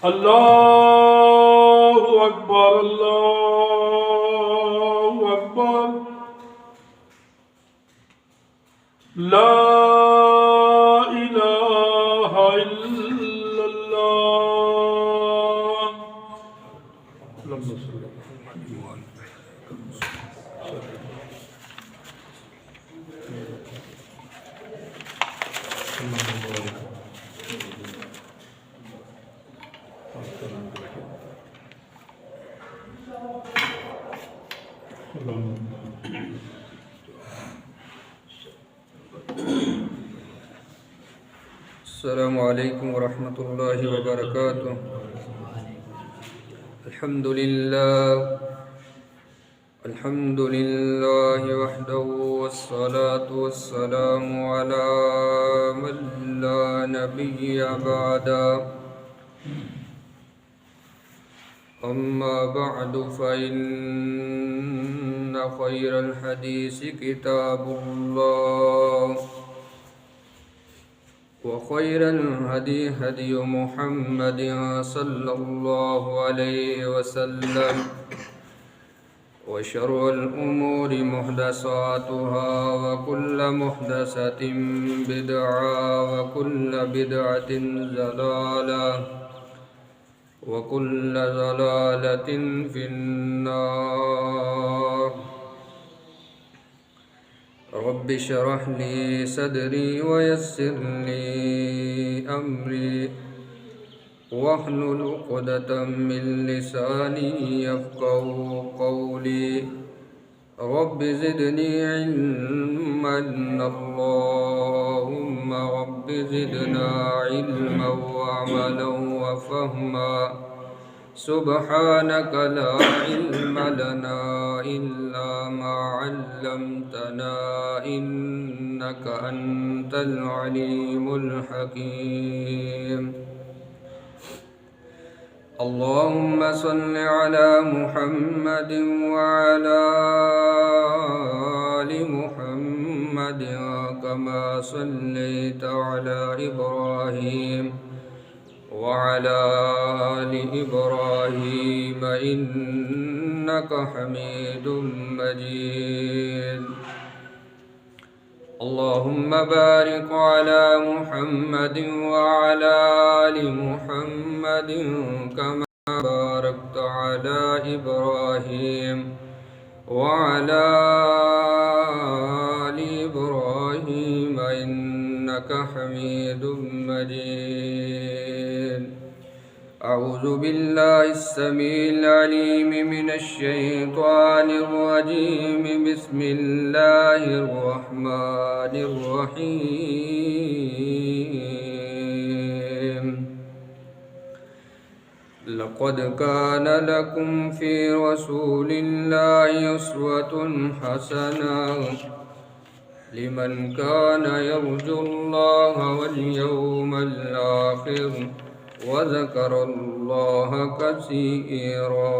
اللہ اکبر اللہ اکبر لا الہ الا اللہ اللہم صلی السلام علیکم ورحمۃ اللہ وبرکاتہ۔ الحمد للہ وحدہ والصلاة والسلام علی من لا نبی بعدہ، اما بعد فإن خیر الحدیث کتاب اللہ وخير الهدي هدي محمد صلى الله عليه وسلم وشر الأمور محدثاتها وكل محدثة بدعة وكل بدعة ضلالة وكل ضلالة في النار۔ رب اشرح لي صدري ويسر لي أمري واحلل عقدة من لساني يفقهوا قولي۔ رب زدني علما اللهم رب زدنا علما وعملا وفهما، سبحانك لا علم لنا إلا ما علمتنا إنك أنت العليم الحكيم۔ اللهم صل على محمد وعلى آل محمد كما صليت على إبراهيم وعلى آل إبراهيم إنك حميد مجيد۔ اللهم بارك على محمد وعلى آل محمد كما باركت على إبراهيم وعلى آل إبراهيم إنك حميد مجيد۔ أعوذ بالله السميع العليم من الشيطان الرجيم، بسم الله الرحمن الرحيم۔ لقد كان لكم في رسول الله أسوة حسنة لمن كان يرجو الله واليوم الآخر وذكر الله كثيرا۔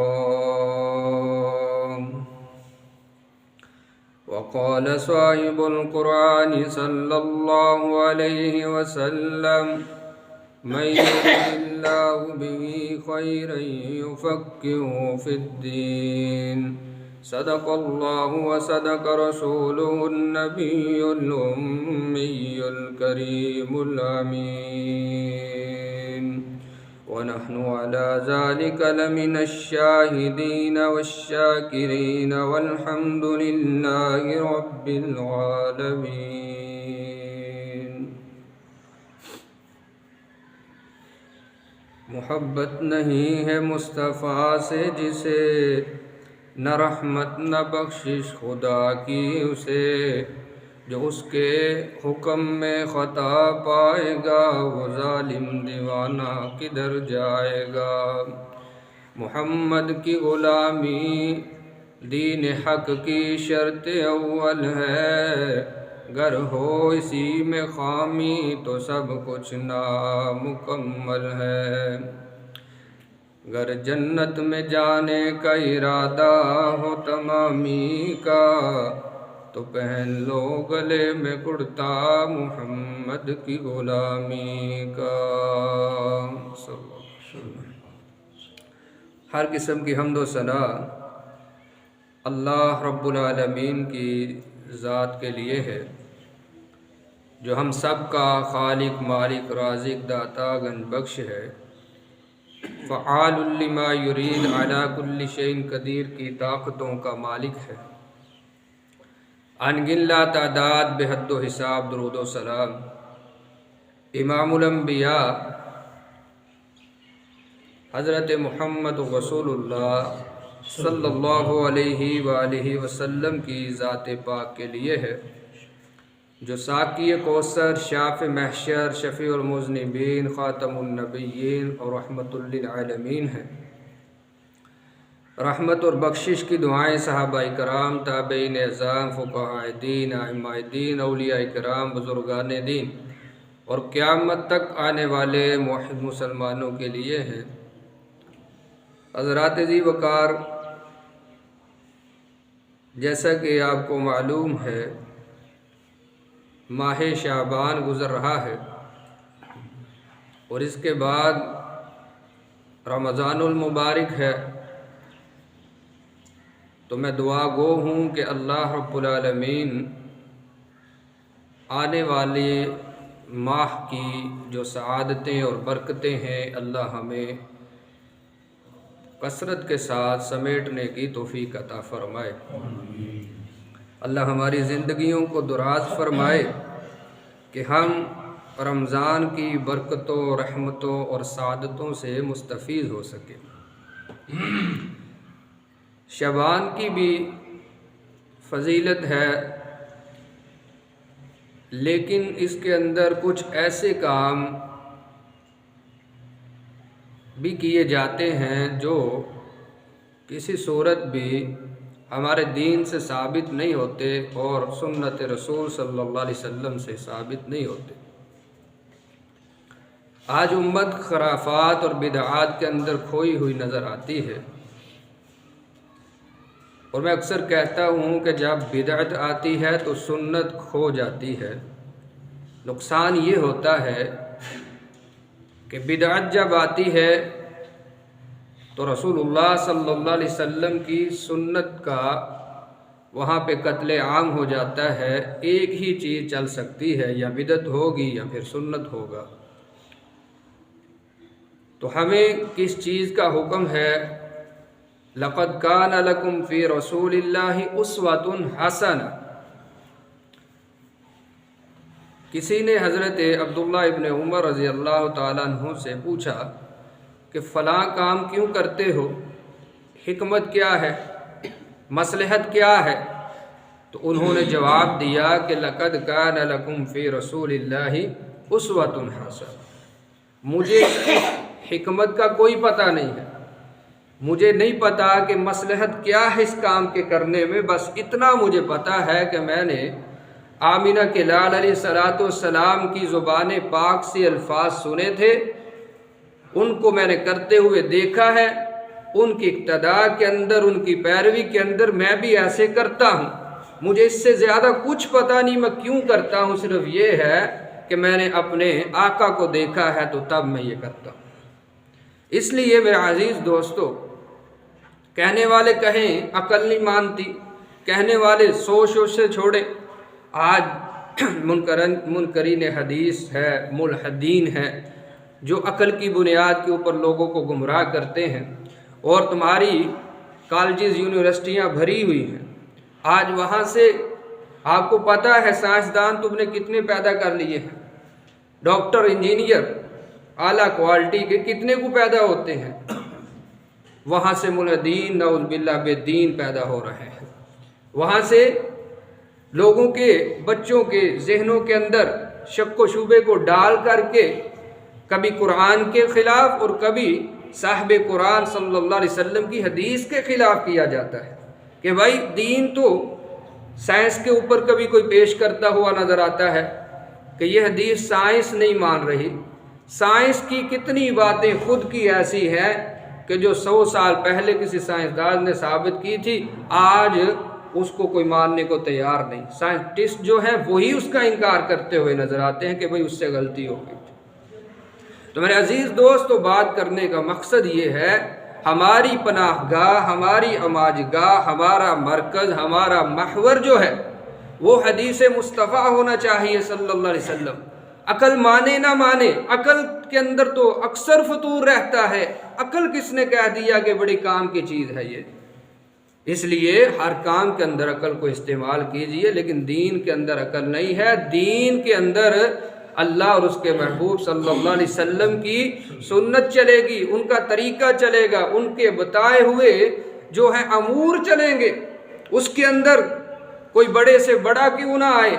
وقال صاحب القرآن صلى الله عليه وسلم: من يرد الله به خيرا يفقهه في الدين۔ صدق الله وصدق رسوله النبي الأمي الكريم الأمين، ونحن على ذلك لمن الشاهدين والشاكرين، والحمد لله رب العالمين۔ محبت نہیں ہے مصطفیٰ سے جسے، نہ رحمت نہ بخشش خدا کی اسے، جو اس کے حکم میں خطا پائے گا وہ ظالم دیوانہ کدھر جائے گا۔ محمد کی غلامی دین حق کی شرط اول ہے، گر ہو اسی میں خامی تو سب کچھ نامکمل ہے۔ گر جنت میں جانے کا ارادہ ہو تمامی کا، تو پہن لو گلے میں کرتا محمد کی غلامی کا۔ صلی اللہ علیہ وسلم۔ ہر قسم کی حمد و ثنا اللہ رب العالمین کی ذات کے لیے ہے، جو ہم سب کا خالق، مالک، رازق، داتا، گنج بخش ہے، فعال لما یرید، علی کل شیء قدیر کی طاقتوں کا مالک ہے، انگن لا تعداد بے حد و حساب درود و سلام امام الانبیاء حضرت محمد رسول اللہ صلی اللہ علیہ وآلہ وسلم کی ذات پاک کے لیے ہے، جو ساقی کوثر، شافع محشر، شفیع المذنبین، خاتم النبیین اور رحمت للعالمین ہے۔ رحمت اور بخشش کی دعائیں صحابہ کرام، تابعین اعظام، فقہاء دین، ائمہ دین، اولیاء کرام، بزرگان دین اور قیامت تک آنے والے موحد مسلمانوں کے لیے ہیں۔ حضرات ذی وقار، جیسا کہ آپ کو معلوم ہے ماہ شعبان گزر رہا ہے اور اس کے بعد رمضان المبارک ہے، تو میں دعا گو ہوں کہ اللہ رب العالمین آنے والے ماہ کی جو سعادتیں اور برکتیں ہیں، اللہ ہمیں کثرت کے ساتھ سمیٹنے کی توفیق عطا فرمائے۔ اللہ ہماری زندگیوں کو دراز فرمائے کہ ہم رمضان کی برکتوں، رحمتوں اور سعادتوں سے مستفید ہو سکیں۔ شعبان کی بھی فضیلت ہے، لیکن اس کے اندر کچھ ایسے کام بھی کیے جاتے ہیں جو کسی صورت بھی ہمارے دین سے ثابت نہیں ہوتے اور سنت رسول صلی اللہ علیہ وسلم سے ثابت نہیں ہوتے۔ آج امت خرافات اور بدعات کے اندر کھوئی ہوئی نظر آتی ہے، اور میں اکثر کہتا ہوں کہ جب بدعت آتی ہے تو سنت کھو جاتی ہے۔ نقصان یہ ہوتا ہے کہ بدعت جب آتی ہے تو رسول اللہ صلی اللہ علیہ وسلم کی سنت کا وہاں پہ قتل عام ہو جاتا ہے۔ ایک ہی چیز چل سکتی ہے، یا بدعت ہوگی یا پھر سنت ہوگا۔ تو ہمیں کس چیز کا حکم ہے؟ لَقَدْ كَانَ لَكُمْ فِي رَسُولِ اللَّهِ أُسْوَةٌ حَسَنَةٌ۔ کسی نے حضرت عبداللہ ابن عمر رضی اللہ تعالیٰ عنہ سے پوچھا کہ فلاں کام کیوں کرتے ہو، حکمت کیا ہے، مصلحت کیا ہے؟ تو انہوں نے جواب دیا کہ لَقَدْ كَانَ لَكُمْ فِي رَسُولِ اللَّهِ أُسْوَةٌ حَسَنَةٌ۔ مجھے حکمت کا کوئی پتہ نہیں ہے، مجھے نہیں پتا کہ مصلحت کیا ہے اس کام کے کرنے میں، بس اتنا مجھے پتا ہے کہ میں نے آمینہ کے لال علیہ السلام کی زبان پاک سے الفاظ سنے تھے، ان کو میں نے کرتے ہوئے دیکھا ہے، ان کی اقتداء کے اندر، ان کی پیروی کے اندر میں بھی ایسے کرتا ہوں۔ مجھے اس سے زیادہ کچھ پتہ نہیں میں کیوں کرتا ہوں، صرف یہ ہے کہ میں نے اپنے آقا کو دیکھا ہے تو تب میں یہ کرتا ہوں۔ اس لیے میرے عزیز دوستو، کہنے والے کہیں عقل نہیں مانتی، کہنے والے سوچ سے چھوڑے۔ آج منکرین حدیث ہے، ملحدین ہے، جو عقل کی بنیاد کے اوپر لوگوں کو گمراہ کرتے ہیں، اور تمہاری کالجز، یونیورسٹیاں بھری ہوئی ہیں۔ آج وہاں سے آپ کو پتہ ہے سائنسدان تم نے کتنے پیدا کر لیے ہیں، ڈاکٹر، انجینئر اعلیٰ کوالٹی کے کتنے کو پیدا ہوتے ہیں، وہاں سے ملحدین نعوذ باللہ بے دین پیدا ہو رہے ہیں۔ وہاں سے لوگوں کے، بچوں کے ذہنوں کے اندر شک و شبے کو ڈال کر کے کبھی قرآن کے خلاف اور کبھی صاحب قرآن صلی اللہ علیہ وسلم کی حدیث کے خلاف کیا جاتا ہے کہ بھائی دین تو سائنس کے اوپر کبھی کوئی پیش کرتا ہوا نظر آتا ہے کہ یہ حدیث سائنس نہیں مان رہی۔ سائنس کی کتنی باتیں خود کی ایسی ہیں کہ جو 100 سال پہلے کسی سائنسدان نے ثابت کی تھی، آج اس کو کوئی ماننے کو تیار نہیں۔ سائنٹسٹ جو ہیں وہی اس کا انکار کرتے ہوئے نظر آتے ہیں کہ بھئی اس سے غلطی ہو گئی۔ تو میرے عزیز دوستو، بات کرنے کا مقصد یہ ہے ہماری پناہ گاہ، ہماری اماج گاہ، ہمارا مرکز، ہمارا محور جو ہے وہ حدیث مصطفیٰ ہونا چاہیے صلی اللہ علیہ وسلم۔ عقل مانے نہ مانے، عقل کے اندر تو اکثر فطور رہتا ہے۔ عقل کس نے کہہ دیا کہ بڑی کام کی چیز ہے یہ؟ اس لیے ہر کام کے اندر عقل کو استعمال کیجئے، لیکن دین کے اندر عقل نہیں ہے۔ دین کے اندر اللہ اور اس کے محبوب صلی اللہ علیہ وسلم کی سنت چلے گی، ان کا طریقہ چلے گا، ان کے بتائے ہوئے جو ہے امور چلیں گے۔ اس کے اندر کوئی بڑے سے بڑا کیوں نہ آئے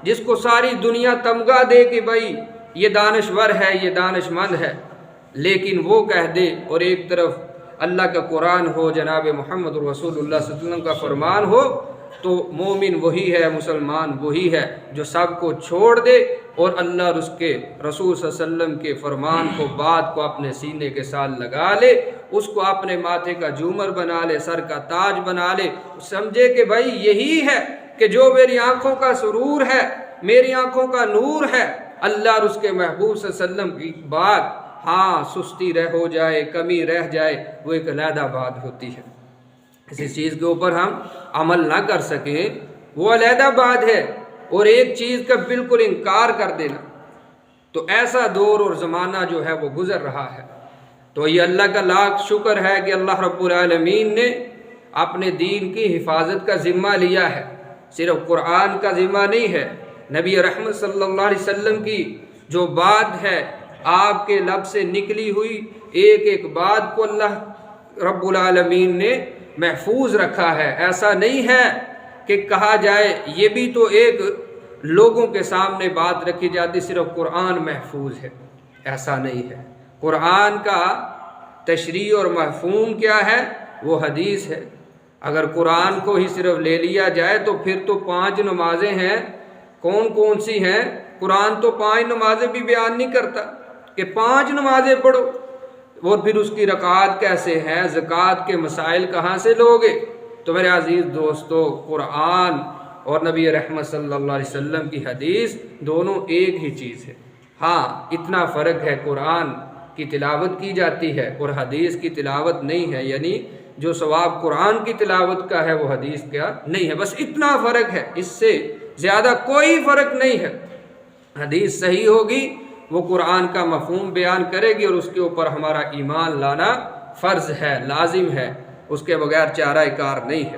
جس کو ساری دنیا تمغہ دے کہ بھائی یہ دانشور ہے، یہ دانش مند ہے، لیکن وہ کہہ دے اور ایک طرف اللہ کا قرآن ہو، جناب محمد رسول اللہ صلی اللہ علیہ وسلم کا فرمان ہو، تو مومن وہی ہے، مسلمان وہی ہے جو سب کو چھوڑ دے اور اللہ اور اس کے رسول صلی اللہ علیہ وسلم کے فرمان کو، بات کو اپنے سینے کے ساتھ لگا لے، اس کو اپنے ماتھے کا جومر بنا لے، سر کا تاج بنا لے، سمجھے کہ بھائی یہی ہے کہ جو میری آنکھوں کا سرور ہے، میری آنکھوں کا نور ہے۔ اللہ اور اس کے محبوب صلی اللہ علیہ وسلم کی بات ہاں سستی ہو جائے، کمی رہ جائے، وہ ایک علیحدہ بات ہوتی ہے۔ کسی چیز کے اوپر ہم عمل نہ کر سکیں وہ علیحدہ بات ہے، اور ایک چیز کا بالکل انکار کر دینا، تو ایسا دور اور زمانہ جو ہے وہ گزر رہا ہے۔ تو یہ اللہ کا لاکھ شکر ہے کہ اللہ رب العالمین نے اپنے دین کی حفاظت کا ذمہ لیا ہے، صرف قرآن کا ذمہ نہیں ہے۔ نبی رحمت صلی اللہ علیہ وسلم کی جو بات ہے، آپ کے لب سے نکلی ہوئی ایک ایک بات کو اللہ رب العالمین نے محفوظ رکھا ہے۔ ایسا نہیں ہے کہ کہا جائے یہ بھی تو ایک لوگوں کے سامنے بات رکھی جاتی صرف قرآن محفوظ ہے، ایسا نہیں ہے۔ قرآن کا تشریح اور مفہوم کیا ہے؟ وہ حدیث ہے۔ اگر قرآن کو ہی صرف لے لیا جائے تو پھر تو 5 نمازیں ہیں، کون کون سی ہیں؟ قرآن تو 5 نمازیں بھی بیان نہیں کرتا کہ 5 نمازیں پڑھو، اور پھر اس کی رکعات کیسے ہیں، زکوٰۃ کے مسائل کہاں سے لوگے؟ تو میرے عزیز دوستو، قرآن اور نبی رحمت صلی اللہ علیہ وسلم کی حدیث دونوں ایک ہی چیز ہے۔ ہاں اتنا فرق ہے، قرآن کی تلاوت کی جاتی ہے اور حدیث کی تلاوت نہیں ہے، یعنی جو ثواب قرآن کی تلاوت کا ہے وہ حدیث کا نہیں ہے، بس اتنا فرق ہے، اس سے زیادہ کوئی فرق نہیں ہے۔ حدیث صحیح ہوگی، وہ قرآن کا مفہوم بیان کرے گی، اور اس کے اوپر ہمارا ایمان لانا فرض ہے، لازم ہے، اس کے بغیر چارہ کار نہیں ہے۔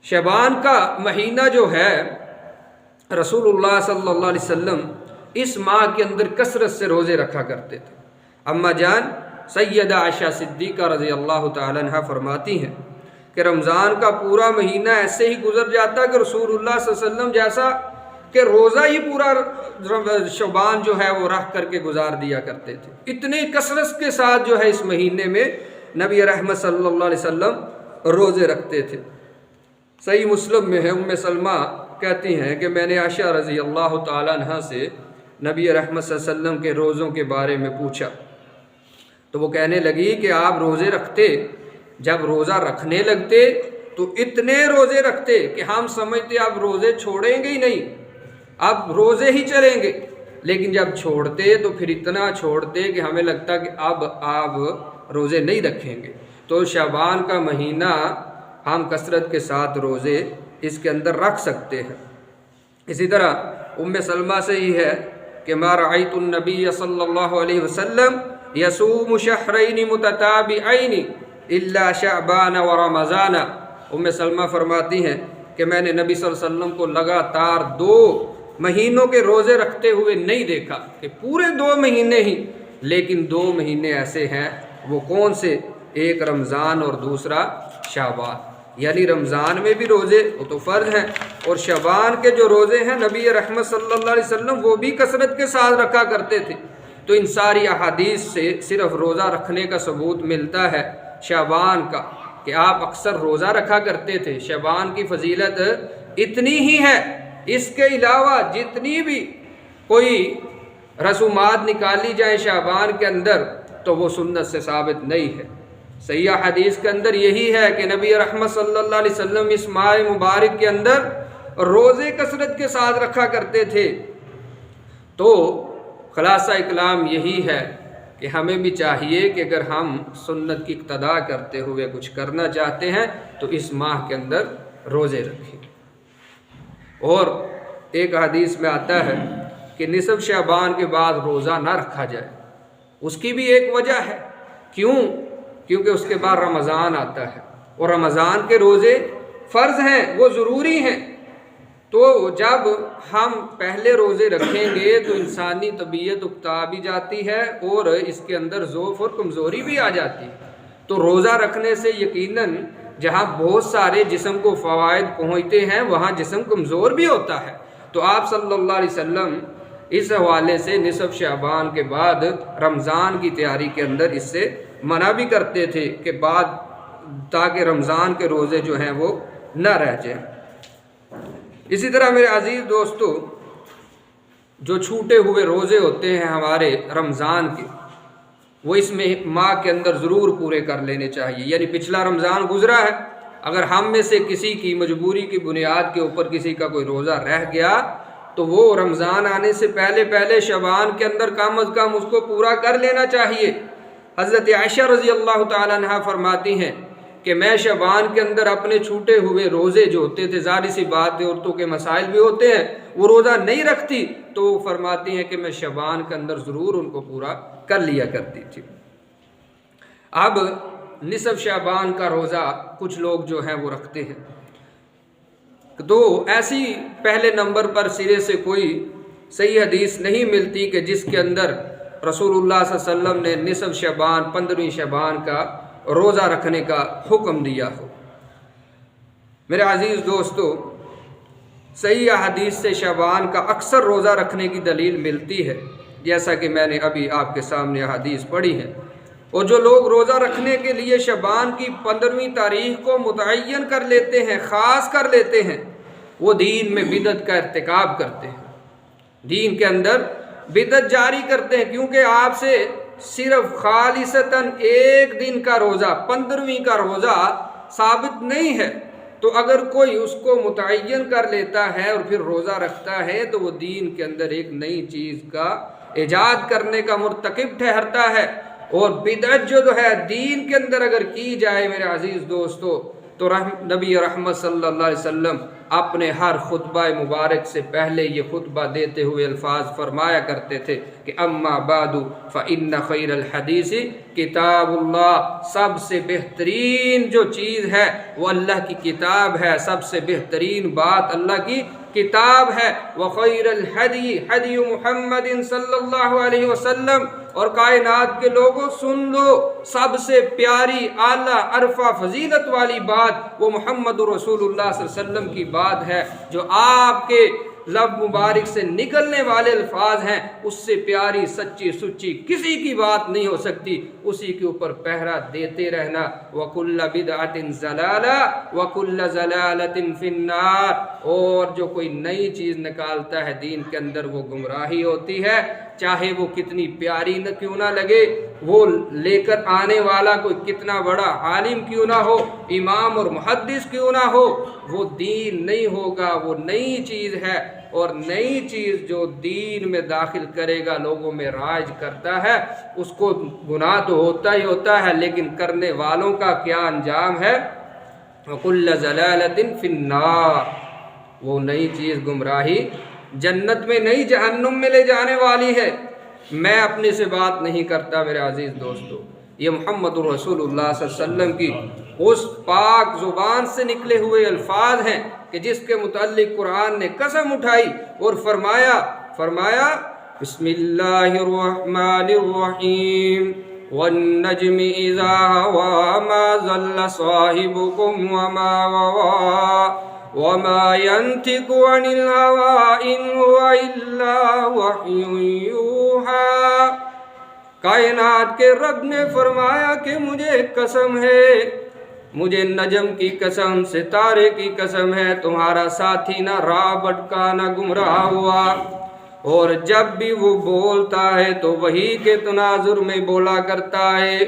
شعبان کا مہینہ جو ہے، رسول اللہ صلی اللہ علیہ وسلم اس ماہ کے اندر کثرت سے روزے رکھا کرتے تھے۔ اما جان سیدہ عائشہ صدیقہ رضی اللہ تعالی عنہ فرماتی ہیں کہ رمضان کا پورا مہینہ ایسے ہی گزر جاتا کہ رسول اللہ صلی اللہ علیہ وسلم جیسا کہ روزہ ہی پورا شعبان جو ہے وہ رکھ کر کے گزار دیا کرتے تھے۔ اتنی کثرت کے ساتھ جو ہے اس مہینے میں نبی رحمت صلی اللہ علیہ وسلم روزے رکھتے تھے۔ صحیح مسلم میں ہے، ام سلمہ کہتی ہیں کہ میں نے عائشہ رضی اللہ تعالی عنہ سے نبی رحمت صلی اللہ علیہ وسلم کے روزوں کے بارے میں پوچھا، تو وہ کہنے لگی کہ آپ روزے رکھتے، جب روزہ رکھنے لگتے تو اتنے روزے رکھتے کہ ہم سمجھتے اب روزے چھوڑیں گے ہی نہیں، اب روزے ہی چلیں گے، لیکن جب چھوڑتے تو پھر اتنا چھوڑتے کہ ہمیں لگتا کہ اب آپ روزے نہیں رکھیں گے۔ تو شعبان کا مہینہ ہم کثرت کے ساتھ روزے اس کے اندر رکھ سکتے ہیں۔ اسی طرح ام سلمہ سے ہی ہے کہ ما رأیت النبی صلی اللہ علیہ وسلم یصوم شہرین متتابعین الا شعبان و رمضان۔ ام سلمہ فرماتی ہیں کہ میں نے نبی صلی اللہ علیہ وسلم کو لگاتار 2 مہینوں کے روزے رکھتے ہوئے نہیں دیکھا، کہ پورے 2 مہینے ہی، لیکن 2 مہینے ایسے ہیں، وہ کون سے؟ ایک رمضان اور دوسرا شعبان، یعنی رمضان میں بھی روزے وہ تو فرض ہیں، اور شعبان کے جو روزے ہیں نبی رحمت صلی اللہ علیہ وسلم وہ بھی کثرت کے ساتھ رکھا کرتے تھے۔ تو ان ساری احادیث سے صرف روزہ رکھنے کا ثبوت ملتا ہے شعبان کا، کہ آپ اکثر روزہ رکھا کرتے تھے۔ شعبان کی فضیلت اتنی ہی ہے، اس کے علاوہ جتنی بھی کوئی رسومات نکالی جائیں شعبان کے اندر تو وہ سنت سے ثابت نہیں ہے۔ صحیح حدیث کے اندر یہی ہے کہ نبی رحمت صلی اللہ علیہ وسلم اس ماہ مبارک کے اندر روزے کثرت کے ساتھ رکھا کرتے تھے۔ تو خلاصہ کلام یہی ہے کہ ہمیں بھی چاہیے کہ اگر ہم سنت کی اقتداء کرتے ہوئے کچھ کرنا چاہتے ہیں تو اس ماہ کے اندر روزے رکھیں۔ اور ایک حدیث میں آتا ہے کہ نصف شعبان کے بعد روزہ نہ رکھا جائے، اس کی بھی ایک وجہ ہے، کیونکہ اس کے بعد رمضان آتا ہے اور رمضان کے روزے فرض ہیں، وہ ضروری ہیں۔ تو جب ہم پہلے روزے رکھیں گے تو انسانی طبیعت اکتا بھی جاتی ہے اور اس کے اندر ضعف اور کمزوری بھی آ جاتی ہے۔ تو روزہ رکھنے سے یقیناً جہاں بہت سارے جسم کو فوائد پہنچتے ہیں وہاں جسم کمزور بھی ہوتا ہے۔ تو آپ صلی اللہ علیہ وسلم اس حوالے سے نصف شعبان کے بعد رمضان کی تیاری کے اندر اس سے منع بھی کرتے تھے کہ تاکہ رمضان کے روزے جو ہیں وہ نہ رہ جائیں۔ اسی طرح میرے عزیز دوستو، جو چھوٹے ہوئے روزے ہوتے ہیں ہمارے رمضان کے، وہ اس میں ماہ کے اندر ضرور پورے کر لینے چاہیے۔ یعنی پچھلا رمضان گزرا ہے، اگر ہم میں سے کسی کی مجبوری کی بنیاد کے اوپر کسی کا کوئی روزہ رہ گیا تو وہ رمضان آنے سے پہلے شعبان کے اندر کم از کم اس کو پورا کر لینا چاہیے۔ حضرت عائشہ رضی اللہ تعالیٰ عنہا فرماتی ہیں کہ میں شعبان کے اندر اپنے چھوٹے ہوئے روزے جو ہوتے تھے، ظاہر سی بات ہے عورتوں کے مسائل بھی ہوتے ہیں، وہ روزہ نہیں رکھتی تو وہ فرماتی ہیں کہ میں شعبان کے اندر ضرور ان کو پورا کر لیا کرتی تھی۔ اب نصف شعبان کا روزہ کچھ لوگ جو ہیں وہ رکھتے ہیں، تو ایسی پہلے نمبر پر سرے سے کوئی صحیح حدیث نہیں ملتی کہ جس کے اندر رسول اللہ صلی اللہ علیہ وسلم نے نصف شعبان 15ویں شعبان کا روزہ رکھنے کا حکم دیا ہو۔ میرے عزیز دوستو، صحیح حدیث سے شعبان کا اکثر روزہ رکھنے کی دلیل ملتی ہے، جیسا کہ میں نے ابھی آپ کے سامنے حدیث پڑھی ہے۔ اور جو لوگ روزہ رکھنے کے لیے شعبان کی 15ویں تاریخ کو متعین کر لیتے ہیں، خاص کر لیتے ہیں، وہ دین میں بدعت کا ارتکاب کرتے ہیں، دین کے اندر بدعت جاری کرتے ہیں، کیونکہ آپ سے صرف خالصتاً ایک دن کا روزہ 15ویں کا روزہ ثابت نہیں ہے۔ تو اگر کوئی اس کو متعین کر لیتا ہے اور پھر روزہ رکھتا ہے تو وہ دین کے اندر ایک نئی چیز کا ایجاد کرنے کا مرتکب ٹھہرتا ہے۔ اور بدعت جو ہے دین کے اندر اگر کی جائے میرے عزیز دوستو، تو نبی رحمت صلی اللہ علیہ وسلم اپنے ہر خطبہ مبارک سے پہلے یہ خطبہ دیتے ہوئے الفاظ فرمایا کرتے تھے کہ اما بعد فإن خیر الحدیث کتاب اللہ، سب سے بہترین جو چیز ہے وہ اللہ کی کتاب ہے، سب سے بہترین بات اللہ کی کتاب ہے۔ وخیر الحدی حدی محمد صلی اللہ علیہ وسلم، اور کائنات کے لوگوں سن لو، سب سے پیاری اعلیٰ عرفہ فضیلت والی بات وہ محمد رسول اللہ صلی اللہ علیہ وسلم کی بات ہے، جو آپ کے لب مبارک سے نکلنے والے الفاظ ہیں، اس سے پیاری سچی سچی کسی کی بات نہیں ہو سکتی، اسی کے اوپر پہرا دیتے رہنا۔ وَكُلَّ بِدْعَةٍ ضَلَالَةٍ وَكُلَّ ضَلَالَةٍ فِي النَّارِ، اور جو کوئی نئی چیز نکالتا ہے دین کے اندر وہ گمراہی ہوتی ہے، چاہے وہ کتنی پیاری نہ کیوں نہ لگے، وہ لے کر آنے والا کوئی کتنا بڑا عالم کیوں نہ ہو، امام اور محدث کیوں نہ ہو، وہ دین نہیں ہوگا، وہ نئی چیز ہے۔ اور نئی چیز جو دین میں داخل کرے گا، لوگوں میں رائج کرتا ہے، اس کو گناہ تو ہوتا ہی ہوتا ہے، لیکن کرنے والوں کا کیا انجام ہے؟ وَكُلَّ ضَلَالَةٍ فِي النَّارِ، وہ نئی چیز گمراہی جنت میں نہیں جہنم میں لے جانے والی ہے۔ میں اپنے سے بات نہیں کرتا میرے عزیز دوستو، یہ محمد رسول اللہ صلی اللہ علیہ وسلم کی اس پاک زبان سے نکلے ہوئے الفاظ ہیں کہ جس کے متعلق قرآن نے قسم اٹھائی اور فرمایا بسم اللہ الرحمن الرحیم والنجم اذا ہوا ما ضل صاحبکم وما غوا وما ينطق عن الهوى إن هو إلا وحي يوحى۔ کائنات کے رب نے فرمایا کہ مجھے قسم ہے، مجھے نجم کی قسم، ستارے کی قسم ہے، تمہارا ساتھی نہ راہ بھٹکا نہ گمراہ ہوا، اور جب بھی وہ بولتا ہے تو وہی کے تناظر میں بولا کرتا ہے۔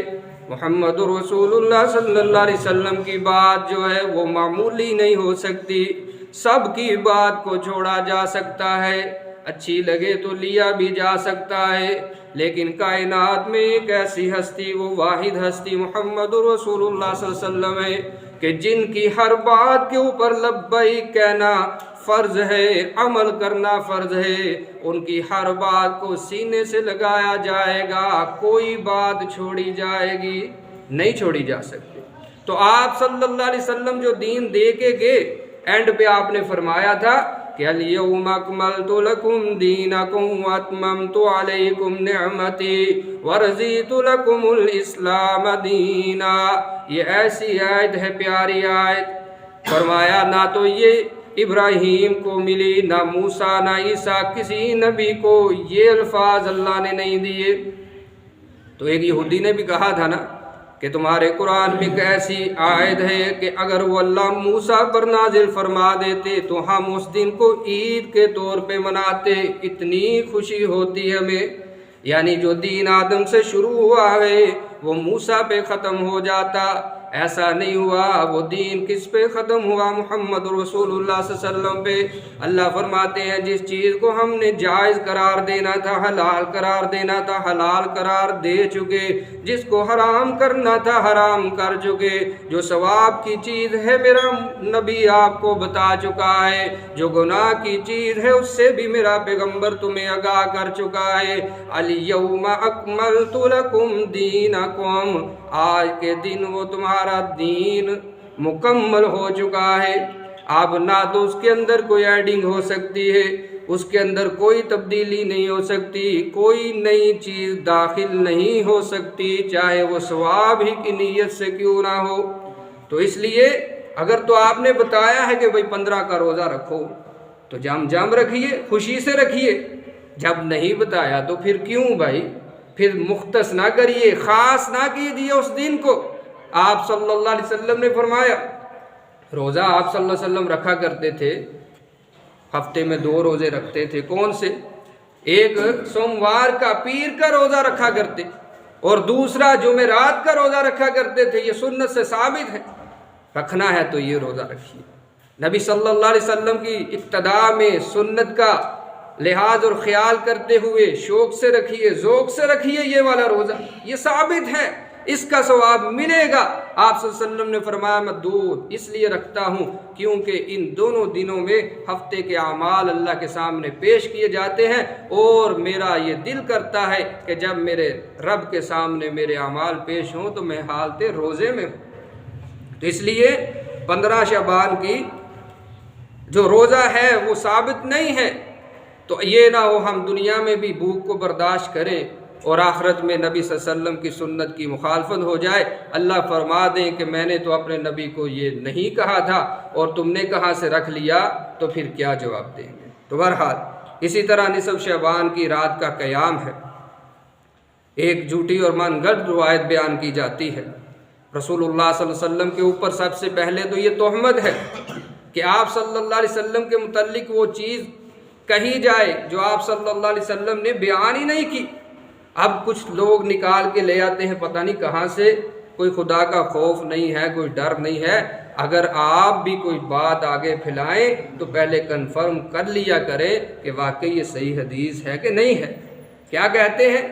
محمد رسول اللہ صلی اللہ علیہ وسلم کی بات جو ہے وہ معمولی نہیں ہو سکتی، سب کی بات کو چھوڑا جا سکتا ہے۔ اچھی لگے تو لیا بھی جا سکتا ہے، لیکن کائنات میں ایک ایسی ہستی، وہ واحد ہستی محمد رسول اللہ صلی اللہ علیہ وسلم ہے کہ جن کی ہر بات کے اوپر لبیک کہنا فرض ہے، عمل کرنا فرض ہے، ان کی ہر بات کو سینے سے لگایا جائے گا، کوئی بات چھوڑی جائے گی نہیں چھوڑی جا سکتی۔ تو آپ صلی اللہ علیہ وسلم جو دین دے کے گئے، اینڈ پہ آپ نے فرمایا تھا کہ الیوم اکملت لکم دینکم واتممت علیکم نعمتی ورضیت لکم الاسلام دینا۔ یہ ایسی آیت ہے، پیاری آیت۔ فرمایا نہ تو یہ ابراہیم کو ملی، نہ موسیٰ نہ عیسیٰ، کسی نبی کو یہ الفاظ اللہ نے نہیں دیے۔ تو ایک یہودی نے بھی کہا تھا نا کہ تمہارے قرآن میں ایک ایسی آیت ہے کہ اگر وہ اللہ موسیٰ پر نازل فرما دیتے تو ہم اس دن کو عید کے طور پہ مناتے، اتنی خوشی ہوتی ہمیں۔ یعنی جو دین آدم سے شروع ہوا ہے وہ موسیٰ پہ ختم ہو جاتا، ایسا نہیں ہوا۔ وہ دین کس پہ ختم ہوا؟ محمد رسول اللہ صلی اللہ علیہ وسلم پہ۔ اللہ فرماتے ہیں جس چیز کو ہم نے جائز قرار دینا تھا، حلال قرار دینا تھا، حلال قرار دے چکے، جس کو حرام کرنا تھا حرام کر چکے۔ جو ثواب کی چیز ہے میرا نبی آپ کو بتا چکا ہے، جو گناہ کی چیز ہے اس سے بھی میرا پیغمبر تمہیں آگاہ کر چکا ہے۔ الیوم اکملت لکم دینکم، آج کے دن وہ تمہارا دین مکمل ہو چکا ہے۔ اب نہ تو اس کے اندر کوئی ایڈنگ ہو سکتی ہے، اس کے اندر کوئی تبدیلی نہیں ہو سکتی، کوئی نئی چیز داخل نہیں ہو سکتی، چاہے وہ ثواب ہی کی نیت سے کیوں نہ ہو۔ تو اس لیے اگر تو آپ نے بتایا ہے کہ بھئی 15 کا روزہ رکھو تو جم رکھیے، خوشی سے رکھیے۔ جب نہیں بتایا تو پھر کیوں بھائی؟ پھر مختص نہ کریے، خاص نہ کیجیے اس دن کو۔ آپ صلی اللہ علیہ وسلم نے فرمایا، روزہ آپ صلی اللہ علیہ وسلم رکھا کرتے تھے، ہفتے میں 2 روزے رکھتے تھے۔ کون سے؟ ایک سوموار کا، پیر کا روزہ رکھا کرتے، اور دوسرا جمعرات کا روزہ رکھا کرتے تھے۔ یہ سنت سے ثابت ہے، رکھنا ہے تو یہ روزہ رکھیے۔ نبی صلی اللہ علیہ وسلم کی اقتداء میں سنت کا لحاظ اور خیال کرتے ہوئے شوق سے رکھیے، ذوق سے رکھیے یہ والا روزہ، یہ ثابت ہے، اس کا ثواب ملے گا۔ آپ صلی اللہ علیہ وسلم نے فرمایا میں 2 اس لیے رکھتا ہوں کیونکہ ان دونوں دنوں میں ہفتے کے اعمال اللہ کے سامنے پیش کیے جاتے ہیں، اور میرا یہ دل کرتا ہے کہ جب میرے رب کے سامنے میرے اعمال پیش ہوں تو میں حالت روزے میں ہوں۔ تو اس لیے 15 شعبان کی جو روزہ ہے وہ ثابت نہیں ہے، تو یہ نہ ہو ہم دنیا میں بھی بھوک کو برداشت کریں اور آخرت میں نبی صلی اللہ علیہ وسلم کی سنت کی مخالفت ہو جائے، اللہ فرما دیں کہ میں نے تو اپنے نبی کو یہ نہیں کہا تھا اور تم نے کہاں سے رکھ لیا، تو پھر کیا جواب دیں گے۔ تو بہرحال اسی طرح نصف شعبان کی رات کا قیام ہے۔ ایک جھوٹی اور من گھڑت روایت بیان کی جاتی ہے، رسول اللہ صلی اللہ علیہ وسلم کے اوپر سب سے پہلے تو یہ تہمت ہے کہ آپ صلی اللہ علیہ وسلم کے متعلق وہ چیز کہی جائے جو آپ صلی اللہ علیہ وسلم نے بیان ہی نہیں کی۔ اب کچھ لوگ نکال کے لے آتے ہیں پتہ نہیں کہاں سے، کوئی خدا کا خوف نہیں ہے، کوئی ڈر نہیں ہے۔ اگر آپ بھی کوئی بات آگے پھیلائیں تو پہلے کنفرم کر لیا کریں کہ واقعی یہ صحیح حدیث ہے کہ نہیں ہے۔ کیا کہتے ہیں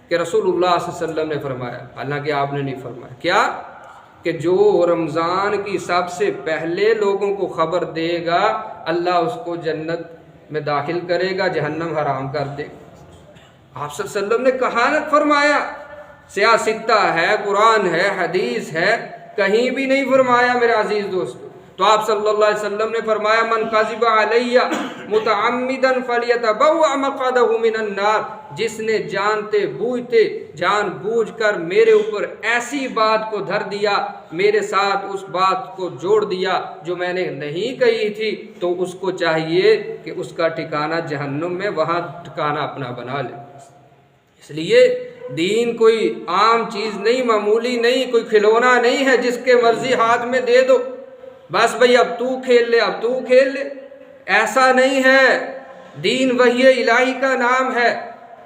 کہ رسول اللہ صلی اللہ علیہ وسلم نے فرمایا، حالانکہ آپ نے نہیں فرمایا، کیا کہ جو رمضان کی سب سے پہلے لوگوں کو خبر دے گا اللہ اس کو جنت میں داخل کرے گا، جہنم حرام کر دے گا۔ آپ صلی اللہ علیہ وسلم نے کہانت فرمایا، سیاستہ ہے، قرآن ہے، حدیث ہے، کہیں بھی نہیں فرمایا میرے عزیز دوستو۔ تو آپ صلی اللہ علیہ وسلم نے فرمایا من کذب علی متعمدا فلیتبوأ مقعدہ من النار، جس نے جانتے بوجھتے جان بوجھ کر میرے اوپر ایسی بات کو دھر دیا، میرے ساتھ اس بات کو جوڑ دیا جو میں نے نہیں کہی تھی، تو اس کو چاہیے کہ اس کا ٹھکانہ جہنم میں، وہاں ٹھکانہ اپنا بنا لے۔ اس لیے دین کوئی عام چیز نہیں، معمولی نہیں، کوئی کھلونا نہیں ہے جس کے مرضی ہاتھ میں دے دو بس بھئی اب تو کھیل لے، اب تو کھیل لے، ایسا نہیں ہے۔ دین وحی الہی کا نام ہے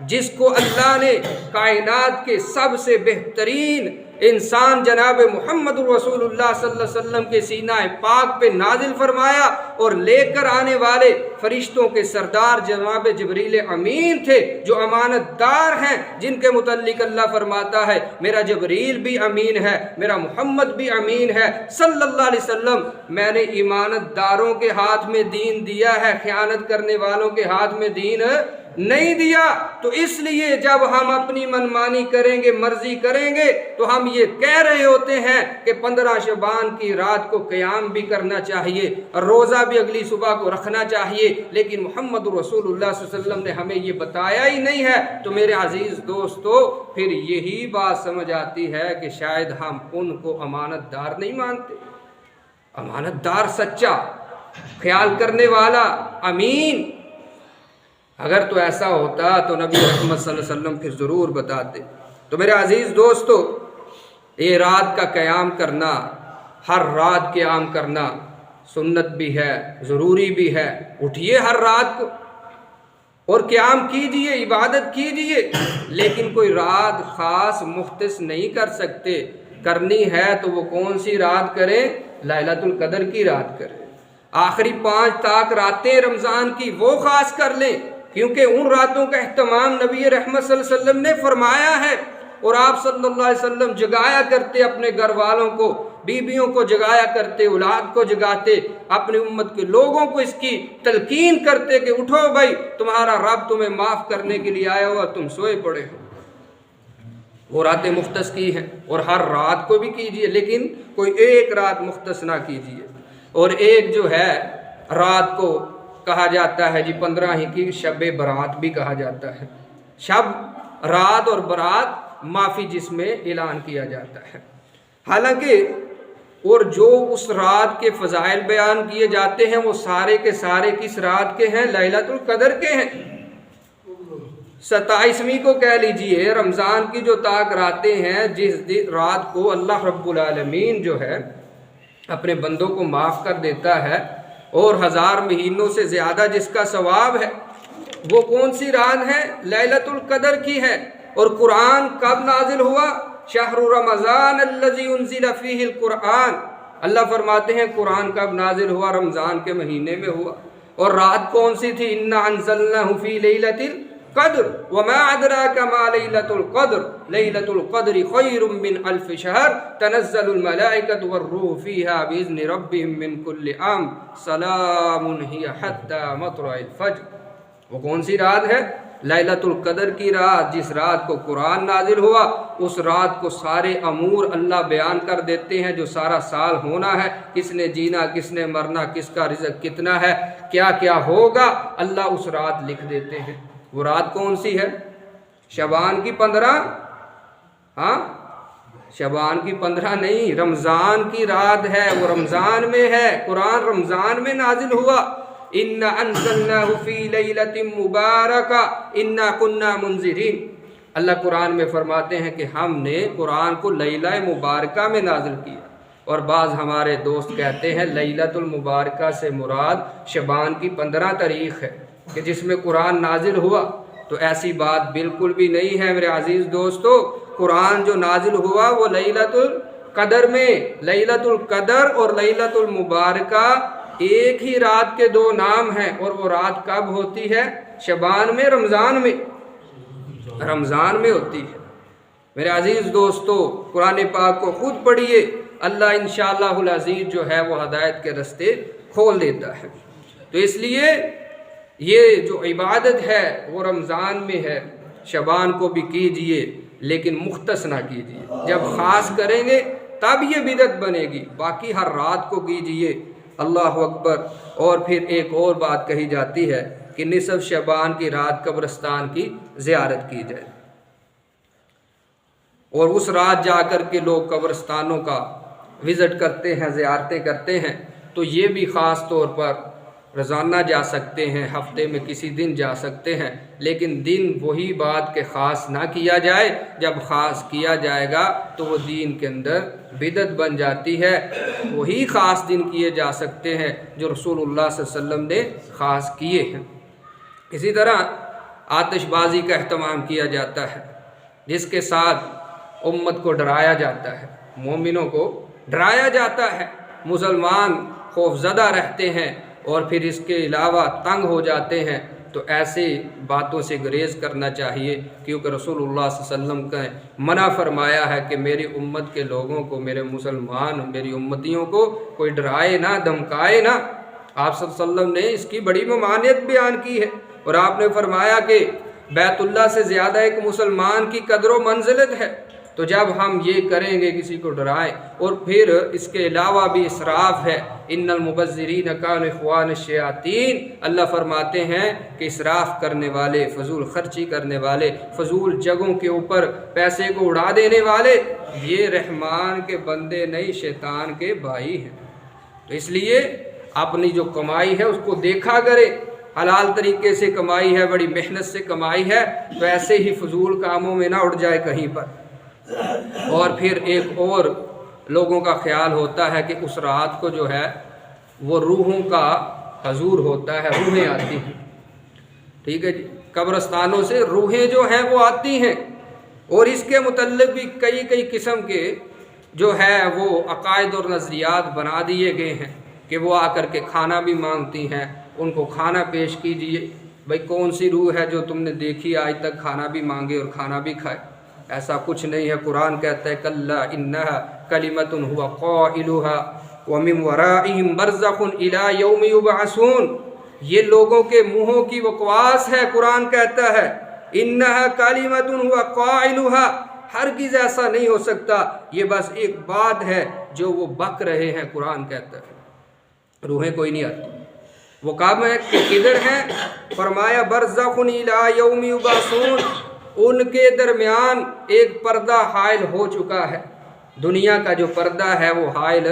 جس کو اللہ نے کائنات کے سب سے بہترین انسان جناب محمد رسول اللہ صلی اللہ علیہ وسلم کے سینہ پاک پہ نازل فرمایا، اور لے کر آنے والے فرشتوں کے سردار جناب جبریل امین تھے، جو امانت دار ہیں، جن کے متعلق اللہ فرماتا ہے میرا جبریل بھی امین ہے، میرا محمد بھی امین ہے صلی اللہ علیہ وسلم۔ میں نے امانت داروں کے ہاتھ میں دین دیا ہے، خیانت کرنے والوں کے ہاتھ میں دین نہیں دیا۔ تو اس لیے جب ہم اپنی منمانی کریں گے، مرضی کریں گے، تو ہم یہ کہہ رہے ہوتے ہیں کہ 15 شعبان کی رات کو قیام بھی کرنا چاہیے، روزہ بھی اگلی صبح کو رکھنا چاہیے، لیکن محمد رسول اللہ صلی اللہ علیہ وسلم نے ہمیں یہ بتایا ہی نہیں ہے۔ تو میرے عزیز دوستو، پھر یہی بات سمجھ آتی ہے کہ شاید ہم ان کو امانت دار نہیں مانتے۔ امانت دار، سچا، خیال کرنے والا، امین، اگر تو ایسا ہوتا تو نبی محمد صلی اللہ علیہ وسلم پھر ضرور بتاتے۔ تو میرے عزیز دوستو، یہ رات کا قیام کرنا، ہر رات قیام کرنا سنت بھی ہے، ضروری بھی ہے۔ اٹھیے ہر رات کو اور قیام کیجئے، عبادت کیجئے، لیکن کوئی رات خاص مختص نہیں کر سکتے۔ کرنی ہے تو وہ کون سی رات کریں؟ لیلۃ القدر کی رات کریں۔ آخری 5 تاک راتیں رمضان کی وہ خاص کر لیں، کیونکہ ان راتوں کا اہتمام نبی رحمت صلی اللہ علیہ وسلم نے فرمایا ہے، اور آپ صلی اللہ علیہ وسلم جگایا کرتے، اپنے گھر والوں کو، بیویوں کو جگایا کرتے، اولاد کو جگاتے، اپنی امت کے لوگوں کو اس کی تلقین کرتے کہ اٹھو بھائی، تمہارا رب تمہیں معاف کرنے کے لیے آیا ہو اور تم سوئے پڑے ہو۔ وہ راتیں مختص کی ہیں، اور ہر رات کو بھی کیجئے، لیکن کوئی ایک رات مختص نہ کیجئے۔ اور ایک جو ہے رات کو کہا جاتا ہے 15 ہی کی شب برات بھی کہا جاتا ہے۔ شب، رات اور برات معافی جس میں اعلان کیا جاتا ہے۔ حالانکہ اور جو اس رات کے فضائل بیان کیے جاتے ہیں وہ سارے کے سارے کس رات کے ہیں؟ لیلۃ القدر کے ہیں۔ 27ویں کو کہہ لیجئے، رمضان کی جو تاک راتیں ہیں، جس رات کو اللہ رب العالمین جو ہے اپنے بندوں کو معاف کر دیتا ہے، اور 1000 مہینوں سے زیادہ جس کا ثواب ہے، وہ کون سی رات ہے؟ لیلۃ القدر کی ہے۔ اور قرآن کب نازل ہوا؟ شہر رمضان الذی انزل فیہ القرآن۔ اللہ فرماتے ہیں قرآن کب نازل ہوا؟ رمضان کے مہینے میں ہوا۔ اور رات کون سی تھی؟ انا انزلناہ فی لیلۃ القدر وما ادراک ما لیلۃ القدر لیلۃ القدر خیر من الف شہر تنزل الملائکۃ والروح فیہا باذن ربہم من کل امر سلام ہی حتی مطلع الفجر۔ وہ کون سی رات ہے؟ لیلۃ القدر کی رات، جس رات کو قرآن نازل ہوا۔ اس رات کو سارے امور اللہ بیان کر دیتے ہیں، جو سارا سال ہونا ہے، کس نے جینا، کس نے مرنا، کس کا رزق کتنا ہے، کیا کیا ہوگا، اللہ اس رات لکھ دیتے ہیں۔ وہ رات کون سی ہے؟ شعبان کی 15؟ ہاں، شعبان کی 15 نہیں، رمضان کی رات ہے، وہ رمضان میں ہے، قرآن رمضان میں نازل ہوا۔ اِنَّا أَنزَلْنَاهُ فِي لَيْلَةٍ مُبَارَكَةٍ إِنَّا كُنَّا مُنذِرِينَ۔ اللہ قرآن میں فرماتے ہیں کہ ہم نے قرآن کو لیلہ مبارکہ میں نازل کیا، اور بعض ہمارے دوست کہتے ہیں لیلۃ المبارکہ سے مراد شعبان کی 15 تاریخ ہے کہ جس میں قرآن نازل ہوا۔ تو ایسی بات بالکل بھی نہیں ہے میرے عزیز دوستو۔ قرآن جو نازل ہوا وہ لیلۃ القدر میں۔ لیلۃ القدر اور لیلۃ المبارکہ ایک ہی رات کے 2 نام ہیں، اور وہ رات کب ہوتی ہے؟ شعبان میں، رمضان میں؟ رمضان میں ہوتی ہے۔ میرے عزیز دوستو، قرآن پاک کو خود پڑھیے، اللہ انشاءاللہ العزیز جو ہے وہ ہدایت کے رستے کھول دیتا ہے۔ تو اس لیے یہ جو عبادت ہے وہ رمضان میں ہے، شعبان کو بھی کیجئے لیکن مختص نہ کیجئے۔ جب خاص کریں گے تب یہ بدعت بنے گی، باقی ہر رات کو کیجئے۔ اللہ اکبر۔ اور پھر ایک اور بات کہی جاتی ہے کہ نصف شعبان کی رات قبرستان کی زیارت کی جائے، اور اس رات جا کر کے لوگ قبرستانوں کا وزٹ کرتے ہیں، زیارتیں کرتے ہیں۔ تو یہ بھی خاص طور پر روزانہ جا سکتے ہیں، ہفتے میں کسی دن جا سکتے ہیں، لیکن دن وہی بات کہ خاص نہ کیا جائے۔ جب خاص کیا جائے گا تو وہ دین کے اندر بدعت بن جاتی ہے۔ وہی خاص دن کیے جا سکتے ہیں جو رسول اللہ صلی اللہ علیہ وسلم نے خاص کیے ہیں۔ اسی طرح آتش بازی کا اہتمام کیا جاتا ہے، جس کے ساتھ امت کو ڈرایا جاتا ہے، مومنوں کو ڈرایا جاتا ہے، مسلمان خوف زدہ رہتے ہیں، اور پھر اس کے علاوہ تنگ ہو جاتے ہیں، تو ایسی باتوں سے گریز کرنا چاہیے، کیونکہ رسول اللہ صلی اللہ علیہ وسلم کا منع فرمایا ہے کہ میری امت کے لوگوں کو، میرے مسلمان، میری امتیوں کو کوئی ڈرائے نہ، دھمکائے نہ۔ آپ صلی اللہ علیہ وسلم نے اس کی بڑی ممانعت بیان کی ہے، اور آپ نے فرمایا کہ بیت اللہ سے زیادہ ایک مسلمان کی قدر و منزلت ہے۔ تو جب ہم یہ کریں گے، کسی کو ڈرائیں، اور پھر اس کے علاوہ بھی اسراف ہے، ان المبذرین کانوا اخوان الشیاطین، اللہ فرماتے ہیں کہ اسراف کرنے والے، فضول خرچی کرنے والے، فضول جگہوں کے اوپر پیسے کو اڑا دینے والے، یہ رحمان کے بندے نہیں، شیطان کے بھائی ہیں۔ تو اس لیے اپنی جو کمائی ہے اس کو دیکھا کرے، حلال طریقے سے کمائی ہے، بڑی محنت سے کمائی ہے، تو ایسے ہی فضول کاموں میں نہ اڑ جائے کہیں پر۔ اور پھر ایک اور لوگوں کا خیال ہوتا ہے کہ اس رات کو جو ہے وہ روحوں کا حضور ہوتا ہے، روحیں آتی ہیں، ٹھیک ہے جی، قبرستانوں سے روحیں جو ہیں وہ آتی ہیں، اور اس کے متعلق بھی کئی قسم کے جو ہے وہ عقائد اور نظریات بنا دیے گئے ہیں کہ وہ آ کر کے کھانا بھی مانگتی ہیں، ان کو کھانا پیش کیجئے۔ بھئی کون سی روح ہے جو تم نے دیکھی آج تک کھانا بھی مانگے اور کھانا بھی کھائے؟ ایسا کچھ نہیں ہے۔ قرآن کہتا ہے کلا انہا کلمۃ ہوا قائلھا ومن ورائہم برزخ الی یوم یبعثون، یہ لوگوں کے منہوں کی بکواس ہے۔ قرآن کہتا ہے انہا کلمۃ ہوا قائلھا، ہرگز ایسا نہیں ہو سکتا، یہ بس ایک بات ہے جو وہ بک رہے ہیں۔ قرآن کہتا ہے روحیں کوئی نہیں آتی۔ وہ کہاں ہے کہ کدھر ہیں؟ فرمایا برزخ الی یوم یبعثون، ان کے درمیان ایک پردہ حائل ہو چکا ہے، دنیا کا جو پردہ ہے وہ حائل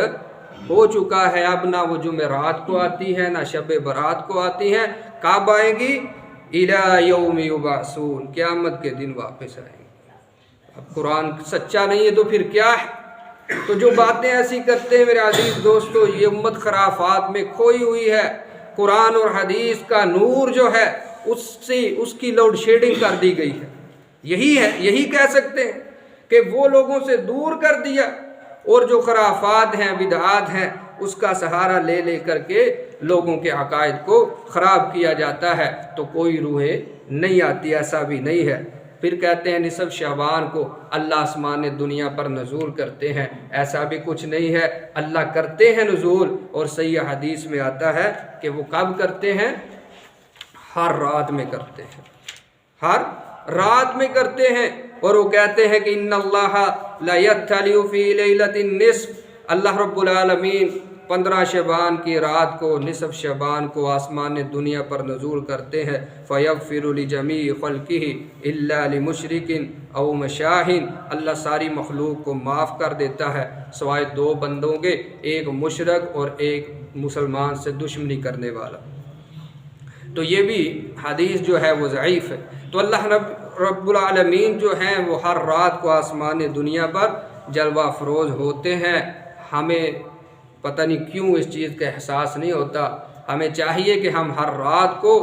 ہو چکا ہے۔ اب نہ وہ جمعرات کو آتی ہے، نہ شب برات کو آتی ہیں۔ کب آئیں گی؟ الی یوم یبعثون، قیامت کے دن واپس آئیں گی۔ اب قرآن سچا نہیں ہے تو پھر کیا ہے؟ تو جو باتیں ایسی کرتے ہیں میرے عزیز دوستو، یہ امت خرافات میں کھوئی ہوئی ہے۔ قرآن اور حدیث کا نور جو ہے اس کی لوڈ شیڈنگ کر دی گئی ہے۔ یہی ہے، یہی کہہ سکتے ہیں کہ وہ لوگوں سے دور کر دیا، اور جو خرافات ہیں، بدعات ہیں، اس کا سہارا لے لے کر کے لوگوں کے عقائد کو خراب کیا جاتا ہے۔ تو کوئی روحیں نہیں آتی، ایسا بھی نہیں ہے۔ پھر کہتے ہیں نصف شعبان کو اللہ آسمان دنیا پر نزول کرتے ہیں، ایسا بھی کچھ نہیں ہے۔ اللہ کرتے ہیں نزول، اور صحیح حدیث میں آتا ہے کہ وہ کب کرتے ہیں؟ ہر رات میں کرتے ہیں، ہر رات میں کرتے ہیں۔ اور وہ کہتے ہیں کہ ان اللہ لا یطلع فی لیلۃ النصف، اللہ رب العالمین 15 شعبان کی رات کو، نصف شعبان کو آسمان دنیا پر نزول کرتے ہیں۔ فیغفر لجمیع خلقہ الا لمشرک او مشاہ، اللہ ساری مخلوق کو معاف کر دیتا ہے سوائے 2 بندوں کے، ایک مشرک اور ایک مسلمان سے دشمنی کرنے والا۔ تو یہ بھی حدیث جو ہے وہ ضعیف ہے۔ تو اللہ رب العالمین جو ہیں وہ ہر رات کو آسمان دنیا پر جلوہ افروز ہوتے ہیں۔ ہمیں پتہ نہیں کیوں اس چیز کا احساس نہیں ہوتا۔ ہمیں چاہیے کہ ہم ہر رات کو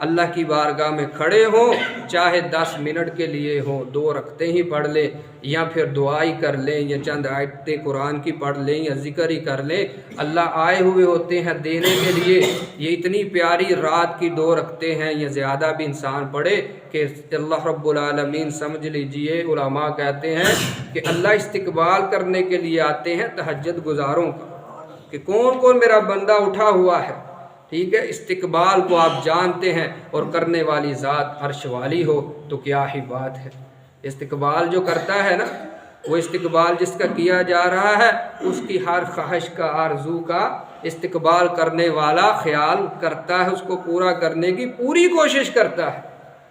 اللہ کی بارگاہ میں کھڑے ہوں، چاہے 10 منٹ کے لیے ہوں، 2 رکعتیں ہی پڑھ لیں، یا پھر دعا ہی کر لیں، یا چند آیتیں قرآن کی پڑھ لیں، یا ذکر ہی کر لیں۔ اللہ آئے ہوئے ہوتے ہیں دینے کے لیے۔ یہ اتنی پیاری رات کی 2 رکعتیں ہیں، یا زیادہ بھی انسان پڑھے کہ اللہ رب العالمین سمجھ لیجئے، علماء کہتے ہیں کہ اللہ استقبال کرنے کے لیے آتے ہیں تہجد گزاروں کا، کہ کون کون میرا بندہ اٹھا ہوا ہے، ٹھیک ہے۔ استقبال کو آپ جانتے ہیں، اور کرنے والی ذات عرش والی ہو تو کیا ہی بات ہے۔ استقبال جو کرتا ہے نا، وہ استقبال جس کا کیا جا رہا ہے، اس کی ہر خواہش کا، آرزو کا استقبال کرنے والا خیال کرتا ہے، اس کو پورا کرنے کی پوری کوشش کرتا ہے۔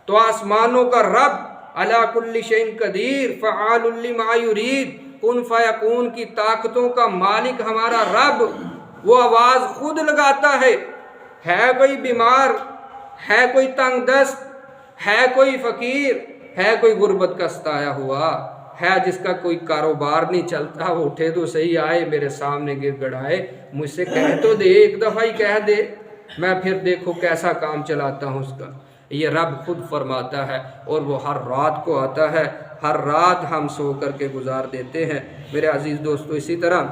تو آسمانوں کا رب، علی کل شیء قدیر، فعال لما یرید، کن فیکون کی طاقتوں کا مالک ہمارا رب، وہ آواز خود لگاتا ہے کوئی بیمار، ہے کوئی تنگ دست، ہے کوئی فقیر، ہے کوئی غربت کا ستایا ہوا، ہے جس کا کوئی کاروبار نہیں چلتا، وہ اٹھے تو صحیح، آئے میرے سامنے گر گڑائے، مجھ سے کہہ تو دے، ایک دفعہ ہی کہہ دے، میں پھر دیکھو کیسا کام چلاتا ہوں اس کا۔ یہ رب خود فرماتا ہے، اور وہ ہر رات کو آتا ہے، ہر رات ہم سو کر کے گزار دیتے ہیں میرے عزیز دوستو۔ اسی طرح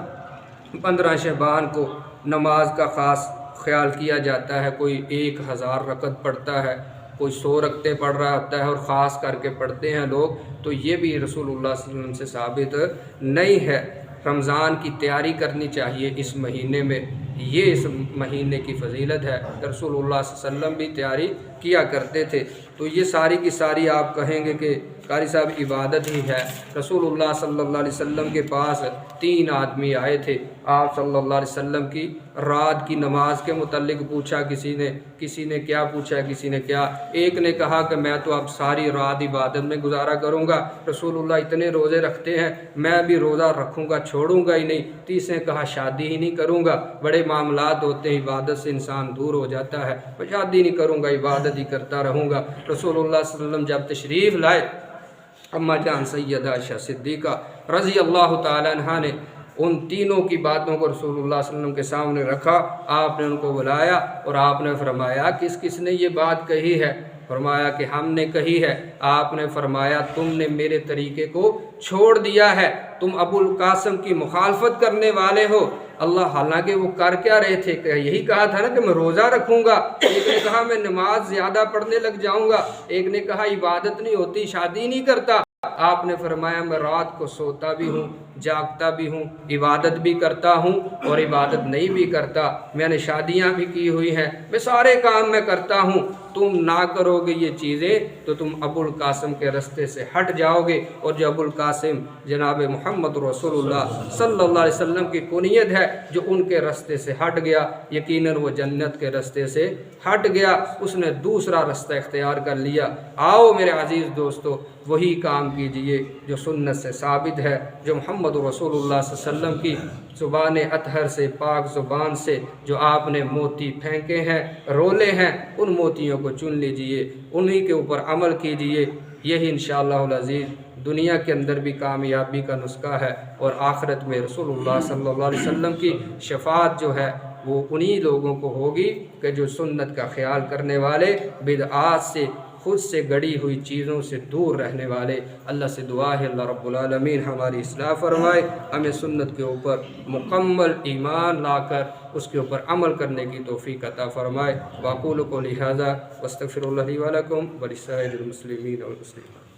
15 شعبان کو نماز کا خاص خیال کیا جاتا ہے کوئی 1000 رکعت پڑھتا ہے، کوئی 100 رکعتیں پڑھ رہا ہوتا ہے، اور خاص کر کے پڑھتے ہیں لوگ، تو یہ بھی رسول اللہ صلی اللہ علیہ وسلم سے ثابت نہیں ہے۔ رمضان کی تیاری کرنی چاہیے اس مہینے میں، یہ اس مہینے کی فضیلت ہے۔ رسول اللہ صلی اللہ علیہ وسلم بھی تیاری کیا کرتے تھے۔ تو یہ ساری کی ساری آپ کہیں گے کہ قاری صاحب عبادت ہی ہے۔ رسول اللہ صلی اللہ علیہ وسلم کے پاس 3 آدمی آئے تھے، آپ صلی اللہ علیہ وسلم کی رات کی نماز کے متعلق پوچھا، کسی نے کیا پوچھا، کسی نے کیا، ایک نے کہا کہ میں تو اب ساری رات عبادت میں گزارا کروں گا، رسول اللہ اتنے روزے رکھتے ہیں، میں بھی روزہ رکھوں گا، چھوڑوں گا ہی نہیں۔ تیسرے نے کہا شادی ہی نہیں کروں گا، بڑے معاملات ہوتے ہیں، عبادت سے انسان دور ہو جاتا ہے، میں شادی نہیں کروں گا، عبادت ہی کرتا رہوں گا۔ رسول اللہ صلی اللہ علیہ وسلم جب تشریف لائے، اماں جان سیدہ عائشہ صدیقہ رضی اللہ تعالی عنہا نے ان تینوں کی باتوں کو رسول اللہ صلی اللہ علیہ وسلم کے سامنے رکھا، آپ نے ان کو بلایا اور آپ نے فرمایا کس کس نے یہ بات کہی ہے؟ فرمایا کہ ہم نے کہی ہے۔ آپ نے فرمایا تم نے میرے طریقے کو چھوڑ دیا ہے، تم ابو القاسم کی مخالفت کرنے والے ہو۔ اللہ حالانکہ وہ کر کیا رہے تھے کہ یہی کہا تھا نا کہ میں روزہ رکھوں گا، ایک نے کہا میں نماز زیادہ پڑھنے لگ جاؤں گا، ایک نے کہا عبادت نہیں ہوتی، شادی نہیں کرتا۔ آپ نے فرمایا میں رات کو سوتا بھی ہوں، جاگتا بھی ہوں، عبادت بھی کرتا ہوں اور عبادت نہیں بھی کرتا، میں نے شادیاں بھی کی ہوئی ہیں، میں سارے کام میں کرتا ہوں۔ تم نہ کرو گے یہ چیزیں تو تم ابو القاسم کے رستے سے ہٹ جاؤ گے، اور جو ابو القاسم جناب محمد رسول اللہ صلی اللہ علیہ وسلم کی کنیت ہے، جو ان کے رستے سے ہٹ گیا یقیناً وہ جنت کے رستے سے ہٹ گیا، اس نے دوسرا رستہ اختیار کر لیا۔ آؤ میرے عزیز دوستو، وہی کام کیجئے جو سنت سے ثابت ہے، جو محمد رسول اللہ صلی اللہ علیہ وسلم کی زبان اطہر سے، پاک زبان سے جو آپ نے موتی پھینکے ہیں، رولے ہیں، ان موتیوں کو چن لیجئے، انہی کے اوپر عمل کیجئے۔ یہی انشاءاللہ العزیز دنیا کے اندر بھی کامیابی کا نسخہ ہے، اور آخرت میں رسول اللہ صلی اللہ علیہ وسلم کی شفاعت جو ہے وہ انہی لوگوں کو ہوگی کہ جو سنت کا خیال کرنے والے، بدعات سے، خود سے گڑی ہوئی چیزوں سے دور رہنے والے۔ اللہ سے دعا ہے اللہ رب العالمین ہماری اصلاح فرمائے، ہمیں سنت کے اوپر مکمل ایمان لا کر اس کے اوپر عمل کرنے کی توفیق عطا فرمائے۔ واقول قولی ھذا واستغفر اللہ لی ولکم ولسائر المسلمین والمسلمات۔